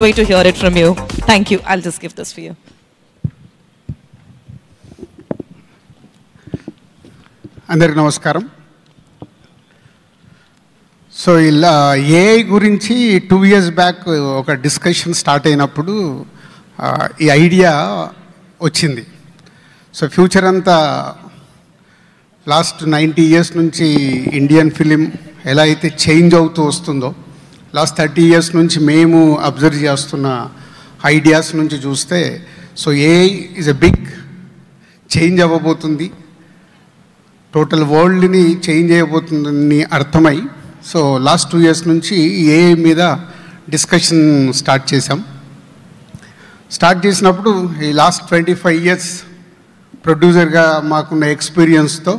Wait to hear it from you. Thank you. I'll just give this for you. అందరికి నమస్కారం. So ఇలా AI గురించి 2 years back ఒక discussion start అయినప్పుడు ఈ ఐడియా వచ్చింది. సో ఫ్యూచర్ అంతా లాస్ట్ 90 years నుంచి ఇండియన్ ఫిలిం ఎలా అయితే చేంజ్ అవుతూ వస్తుందో, లాస్ట్ 30 years నుంచి మేము అబ్జర్వ్ చేస్తున్న ఐడియాస్ నుంచి చూస్తే, so AI is a big change అవ్వబోతుంది, టోటల్ వరల్డ్ని చేంజ్ అయిపోతుందని అర్థమై, సో లాస్ట్ 2 years నుంచి ఏఐ మీద డిస్కషన్ స్టార్ట్ చేసాం. స్టార్ట్ చేసినప్పుడు ఈ లాస్ట్ 25 years ప్రొడ్యూసర్గా మాకున్న ఎక్స్పీరియన్స్తో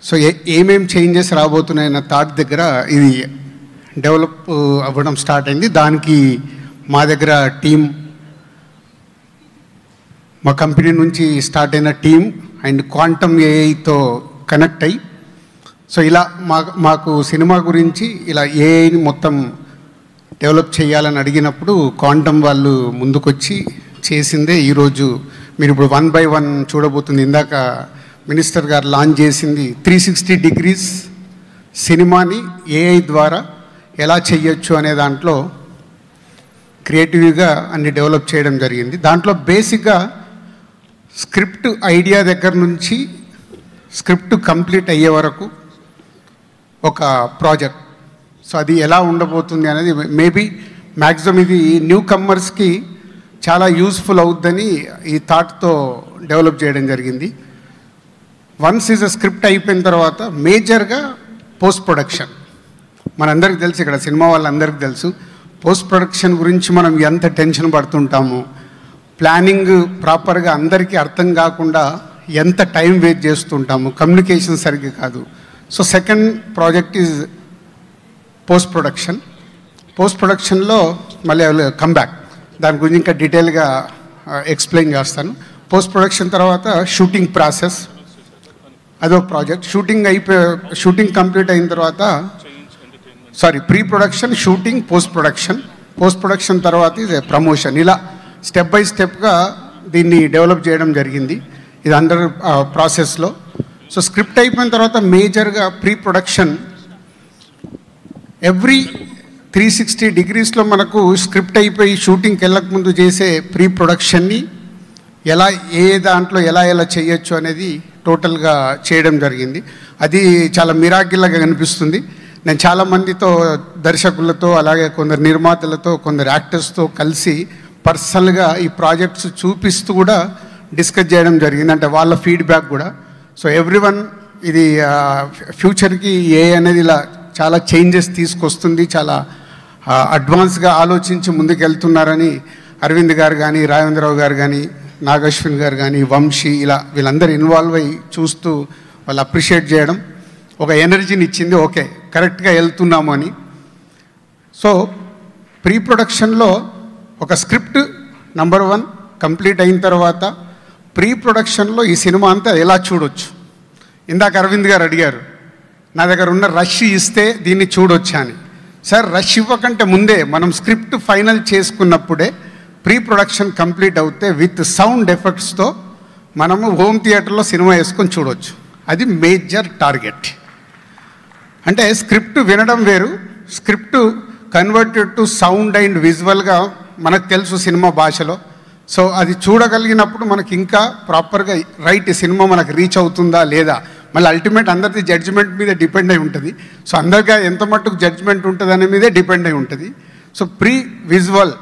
సో ఏమేం చేంజెస్ రాబోతున్నాయన్న థాట్ దగ్గర ఇది డెవలప్ అవ్వడం స్టార్ట్ అయింది. దానికి మా దగ్గర టీం, మా కంపెనీ నుంచి స్టార్ట్ అయిన టీం అండ్ క్వాంటమ్ ఏఐతో కనెక్ట్ అయ్యి, సో ఇలా మాకు సినిమా గురించి ఇలా ఏఐని మొత్తం డెవలప్ చేయాలని అడిగినప్పుడు క్వాంటమ్ వాళ్ళు ముందుకొచ్చి చేసిందే ఈరోజు మీరు ఇప్పుడు 1 by 1 చూడబోతుంది. ఇందాక మినిస్టర్ గారు లాంచ్ చేసింది 360 degrees సినిమాని ఏఐ ద్వారా ఎలా చేయొచ్చు అనే దాంట్లో క్రియేటివ్గా అన్ని డెవలప్ చేయడం జరిగింది. దాంట్లో బేసిక్గా స్క్రిప్ట్ ఐడియా దగ్గర నుంచి స్క్రిప్ట్ కంప్లీట్ అయ్యే వరకు ఒక ప్రాజెక్ట్. సో అది ఎలా ఉండబోతుంది అనేది మేబీ మ్యాక్సిమం ఇది న్యూ కమ్మర్స్కి చాలా యూస్ఫుల్ అవుద్దని ఈ థాట్తో డెవలప్ చేయడం జరిగింది. వన్స్ ఈజ్ అ స్క్రిప్ట్ అయిపోయిన తర్వాత మేజర్గా పోస్ట్ ప్రొడక్షన్. మనందరికీ తెలుసు, ఇక్కడ సినిమా వాళ్ళందరికీ తెలుసు, పోస్ట్ ప్రొడక్షన్ గురించి మనం ఎంత టెన్షన్ పడుతుంటాము, ప్లానింగ్ ప్రాపర్గా అందరికీ అర్థం కాకుండా ఎంత టైం వేస్ట్ చేస్తుంటాము, కమ్యూనికేషన్ సరిగ్గా కాదు. So second project is post production. Post ప్రొడక్షన్లో మళ్ళీ కమ్బ్యాక్, దాని గురించి ఇంకా డీటెయిల్గా ఎక్స్ప్లెయిన్ చేస్తాను. పోస్ట్ ప్రొడక్షన్ తర్వాత షూటింగ్ ప్రాసెస్, అదొక ప్రాజెక్ట్. షూటింగ్ కంప్లీట్ అయిన తర్వాత pre production, shooting, post production తర్వాత ఇది ప్రమోషన్. ఇలా స్టెప్ బై స్టెప్గా దీన్ని డెవలప్ చేయడం జరిగింది. ఇది అండర్ ప్రాసెస్లో. సో స్క్రిప్ట్ అయిపోయిన తర్వాత మేజర్గా ప్రీ ప్రొడక్షన్, ఎవ్రీ 360 degreesలో మనకు స్క్రిప్ట్ అయిపోయి షూటింగ్కి వెళ్ళకముందు చేసే ప్రీ ప్రొడక్షన్ని ఎలా దాంట్లో ఎలా చేయొచ్చు అనేది టోటల్గా చేయడం జరిగింది. అది చాలా మిరాకిల్గా కనిపిస్తుంది. నేను చాలామందితో, దర్శకులతో, అలాగే కొందరు నిర్మాతలతో, కొందరు యాక్టర్స్తో కలిసి పర్సనల్గా ఈ ప్రాజెక్ట్స్ చూపిస్తూ కూడా డిస్కస్ చేయడం జరిగింది, అంటే వాళ్ళ ఫీడ్బ్యాక్ కూడా. సో ఎవ్రీవన్ ఇది ఫ్యూచర్కి ఏ అనేది ఇలా చాలా చేంజెస్ తీసుకొస్తుంది, చాలా అడ్వాన్స్గా ఆలోచించి ముందుకు వెళ్తున్నారని అరవింద్ గారు కానీ, రాఘవేంద్రరావు గారు కానీ, నాగశ్విన్ గారు కానీ, వంశీ, ఇలా వీళ్ళందరూ ఇన్వాల్వ్ అయ్యి చూస్తూ వాళ్ళు అప్రిషియేట్ చేయడం ఒక ఎనర్జీని ఇచ్చింది. ఓకే, కరెక్ట్గా వెళ్తున్నాము అని. సో ప్రీ ప్రొడక్షన్లో ఒక స్క్రిప్ట్ నెంబర్ 1 కంప్లీట్ అయిన తర్వాత ప్రీ ప్రొడక్షన్లో ఈ సినిమా అంతా ఎలా చూడొచ్చు. ఇందాక అరవింద్ గారు అడిగారు, నా దగ్గర ఉన్న రష్ ఇస్తే దీన్ని చూడొచ్చా అని. సార్, రష్ ఇవ్వకంటే ముందే మనం స్క్రిప్ట్ ఫైనల్ చేసుకున్నప్పుడే ప్రీ ప్రొడక్షన్ కంప్లీట్ అవుతే విత్ సౌండ్ ఎఫెక్ట్స్తో మనము హోమ్ థియేటర్లో సినిమా వేసుకొని చూడవచ్చు. అది మేజర్ టార్గెట్. అంటే స్క్రిప్ట్ వినడం వేరు, script converted to sound and విజువల్గా మనకు తెలుసు సినిమా భాషలో. సో అది చూడగలిగినప్పుడు మనకి ఇంకా ప్రాపర్గా రైట్ సినిమా మనకు రీచ్ అవుతుందా లేదా, మళ్ళీ అల్టిమేట్ అందరిది జడ్జిమెంట్ మీద డిపెండ్ అయి ఉంటుంది. సో అందరిగా ఎంత మట్టుకు జడ్జిమెంట్ ఉంటుంది అనే మీదే డిపెండ్ అయి ఉంటుంది. సో ప్రీ విజువల్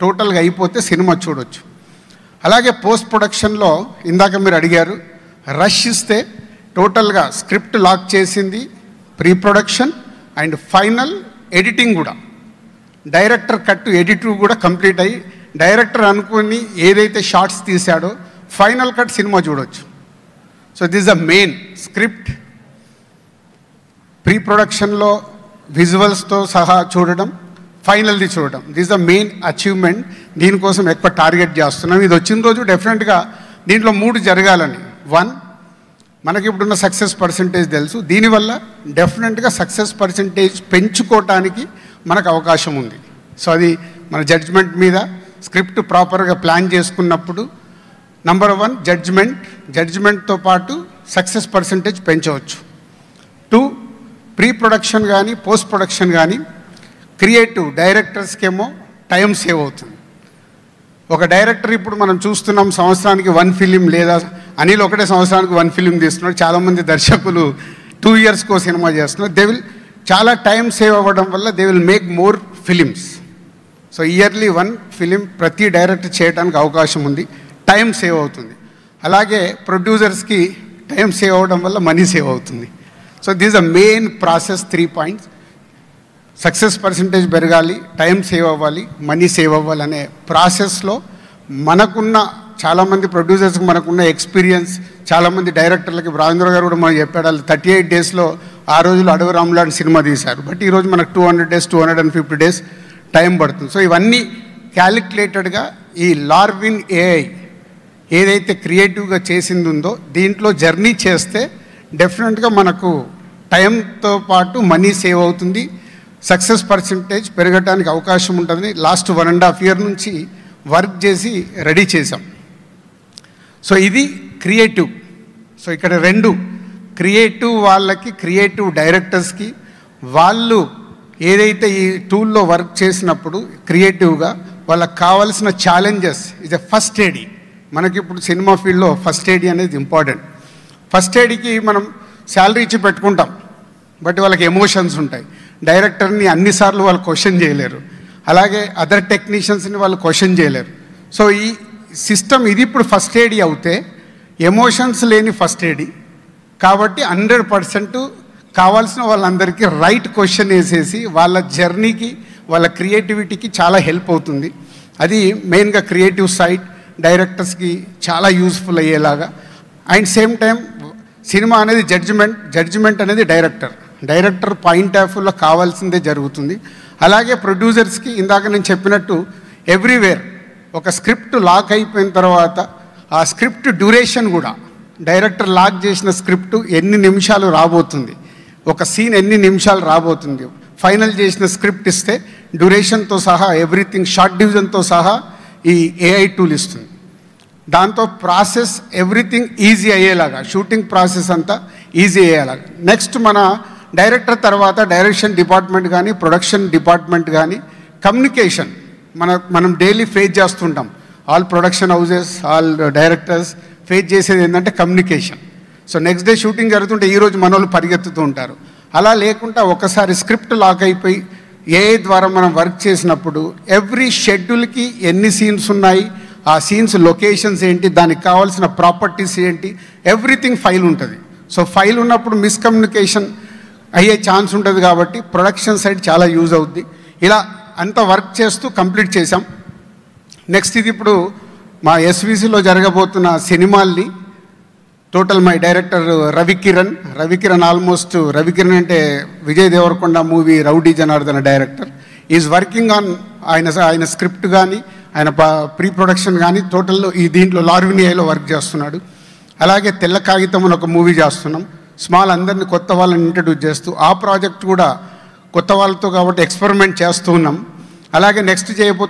టోటల్గా అయిపోతే సినిమా చూడొచ్చు. అలాగే పోస్ట్ ప్రొడక్షన్లో ఇందాక మీరు అడిగారు, రష్ ఇస్తే టోటల్గా స్క్రిప్ట్ లాక్ చేసింది, pre production and final editing కూడా, డైరెక్టర్ కట్ ఎడిట్ కూడా కంప్లీట్ అయ్యి డైరెక్టర్ అనుకుని ఏదైతే షార్ట్స్ తీశాడో ఫైనల్ కట్ సినిమా చూడొచ్చు. So this the main script, pre ప్రొడక్షన్లో విజువల్స్తో సహా చూడడం, ఫైనల్ది చూడడం. This the main achievement. దీనికోసం ఎక్కువ టార్గెట్ చేస్తున్నాం. ఇది వచ్చిన రోజు డెఫినెట్గా దీంట్లో 3 జరగాలని. 1, మనకి ఇప్పుడున్న సక్సెస్ పర్సంటేజ్ తెలుసు, దీనివల్ల డెఫినెట్గా సక్సెస్ పర్సంటేజ్ పెంచుకోవటానికి మనకు అవకాశం ఉంది. సో అది మన జడ్జ్మెంట్ మీద స్క్రిప్ట్ ప్రాపర్గా ప్లాన్ చేసుకున్నప్పుడు నంబర్ 1 జడ్జ్మెంట్తో పాటు సక్సెస్ పర్సంటేజ్ పెంచవచ్చు. 2 ప్రీ ప్రొడక్షన్ కానీ పోస్ట్ ప్రొడక్షన్ కానీ క్రియేటివ్ డైరెక్టర్స్కేమో టైం సేవ్ అవుతుంది. ఒక డైరెక్టర్ ఇప్పుడు మనం చూస్తున్నాం సంవత్సరానికి 1 ఫిలిం, లేదా అనిల్ ఒకటే సంవత్సరానికి 1 ఫిలిం తీస్తున్నాడు. చాలామంది దర్శకులు 2 ఇయర్స్కో సినిమా చేస్తున్నారు. దే విల్ చాలా టైం సేవ్ అవ్వడం వల్ల they will make more films. So yearly 1 film ప్రతి డైరెక్టర్ చేయడానికి అవకాశం ఉంది. టైం సేవ్ అవుతుంది. అలాగే ప్రొడ్యూసర్స్కి టైం సేవ్ అవ్వడం వల్ల మనీ సేవ్ అవుతుంది. So this the main process. 3 points: success percentage పెరగాలి, టైం సేవ్ అవ్వాలి, మనీ సేవ్ అవ్వాలి అనే ప్రాసెస్లో మనకున్న చాలామంది ప్రొడ్యూసర్స్కి మనకున్న ఎక్స్పీరియన్స్, చాలామంది డైరెక్టర్లకి రాజేంద్ర గారు కూడా మనం చెప్పాడు, వాళ్ళు 38 డేస్లో ఆ రోజుల్లో అడవి రాములాంటి సినిమా తీశారు. బట్ ఈరోజు మనకు 200 డేస్ 250 డేస్ టైం పడుతుంది. సో ఇవన్నీ క్యాలిక్యులేటెడ్గా ఈ లార్విన్ ఏఐ ఏదైతే క్రియేటివ్గా చేసింది ఉందో దీంట్లో జర్నీ చేస్తే డెఫినెట్గా మనకు టైంతో పాటు మనీ సేవ్ అవుతుంది, సక్సెస్ పర్సంటేజ్ పెరగడానికి అవకాశం ఉంటుంది. లాస్ట్ 1.5 ఇయర్ నుంచి వర్క్ చేసి రెడీ చేసాం. సో ఇది క్రియేటివ్. సో ఇక్కడ 2 క్రియేటివ్ వాళ్ళకి, క్రియేటివ్ డైరెక్టర్స్కి, వాళ్ళు ఏదైతే ఈ టూల్లో వర్క్ చేసినప్పుడు క్రియేటివ్గా వాళ్ళకి కావాల్సిన ఛాలెంజెస్ ఇది ఫస్ట్ ఎయిడ్. మనకి ఇప్పుడు సినిమా ఫీల్డ్లో ఫస్ట్ ఎయిడ్ అనేది ఇంపార్టెంట్. ఫస్ట్ ఎయిడ్కి మనం శాలరీ ఇచ్చి పెట్టుకుంటాం, బట్ వాళ్ళకి ఎమోషన్స్ ఉంటాయి. డైరెక్టర్ని అన్నిసార్లు వాళ్ళు క్వశ్చన్ చేయలేరు, అలాగే అదర్ టెక్నీషియన్స్ని వాళ్ళు క్వశ్చన్ చేయలేరు. సో ఈ సిస్టమ్ ఇది ఇప్పుడు ఫస్ట్ ఎయిడ్ అవుతే ఎమోషన్స్ లేని ఫస్ట్ ఎయిడ్ కాబట్టి 100% కావాల్సిన వాళ్ళందరికీ రైట్ క్వశ్చన్ వేసేసి వాళ్ళ జర్నీకి, వాళ్ళ క్రియేటివిటీకి చాలా హెల్ప్ అవుతుంది. అది మెయిన్గా క్రియేటివ్ సైడ్ డైరెక్టర్స్కి చాలా యూస్ఫుల్ అయ్యేలాగా. అండ్ సేమ్ టైం సినిమా అనేది జడ్జిమెంట్ అనేది డైరెక్టర్ పాయింట్ ఆఫ్ వ్యూలో కావాల్సిందే జరుగుతుంది. అలాగే ప్రొడ్యూసర్స్కి ఇందాక నేను చెప్పినట్టు ఎవ్రీవేర్ ఒక స్క్రిప్ట్ లాక్ అయిపోయిన తర్వాత ఆ స్క్రిప్ట్ డ్యూరేషన్ కూడా డైరెక్టర్ లాక్ చేసిన స్క్రిప్ట్ ఎన్ని నిమిషాలు రాబోతుంది, ఒక సీన్ ఎన్ని నిమిషాలు రాబోతుంది, ఫైనల్ చేసిన స్క్రిప్ట్ ఇస్తే డ్యూరేషన్తో సహా ఎవ్రీథింగ్, షార్ట్ డివిజన్తో సహా ఈ ఏఐ టూల్ ఇస్తుంది. దాంతో ప్రాసెస్ ఎవ్రీథింగ్ ఈజీ అయ్యేలాగా, షూటింగ్ ప్రాసెస్ అంతా ఈజీ అయ్యేలాగా. నెక్స్ట్ మన డైరెక్టర్ తర్వాత డైరెక్షన్ డిపార్ట్మెంట్ కానీ, ప్రొడక్షన్ డిపార్ట్మెంట్ కానీ కమ్యూనికేషన్ మనం డైలీ ఫేస్ చేస్తుంటాం. All production houses, all directors face చేసేది ఏంటంటే communication. So next day shooting జరుగుతుంటే ఈరోజు మన వాళ్ళు పరిగెత్తుతూ ఉంటారు. అలా లేకుండా ఒకసారి స్క్రిప్ట్ లాక్ అయిపోయి ఏఐ ద్వారా మనం వర్క్ చేసినప్పుడు ఎవ్రీ షెడ్యూల్కి ఎన్ని సీన్స్ ఉన్నాయి, ఆ సీన్స్ లొకేషన్స్ ఏంటి, దానికి కావాల్సిన ప్రాపర్టీస్ ఏంటి, ఎవ్రీథింగ్ ఫైల్ ఉంటుంది. సో ఫైల్ ఉన్నప్పుడు మిస్కమ్యూనికేషన్ అయ్యే ఛాన్స్ ఉంటుంది కాబట్టి ప్రొడక్షన్ సైడ్ చాలా యూజ్ అవుద్ది. ఇలా అంత వర్క్ చేస్తూ కంప్లీట్ చేసాం. నెక్స్ట్ ఇది ఇప్పుడు మా ఎస్విసిలో జరగబోతున్న సినిమాల్ని total my director Ravikiran almost Ravikiran అంటే Vijay Devarakonda movie rowdy Janardhana director is working on ఆయన స్క్రిప్ట్ కానీ ఆయన ప్రీ ప్రొడక్షన్ కానీ టోటల్ ఈ దీంట్లో లార్విన్ ఏఐలో వర్క్ చేస్తున్నాడు. అలాగే తెల్ల కాగితం అని ఒక మూవీ చేస్తున్నాం. స్మాల్ అందరినీ కొత్త వాళ్ళని ఇంట్రడ్యూస్ చేస్తూ ఆ ప్రాజెక్ట్ కూడా కొత్త వాళ్ళతో కాబట్టి ఎక్స్పెరిమెంట్ చేస్తూ ఉన్నాం. అలాగే నెక్స్ట్ చేయబోతున్న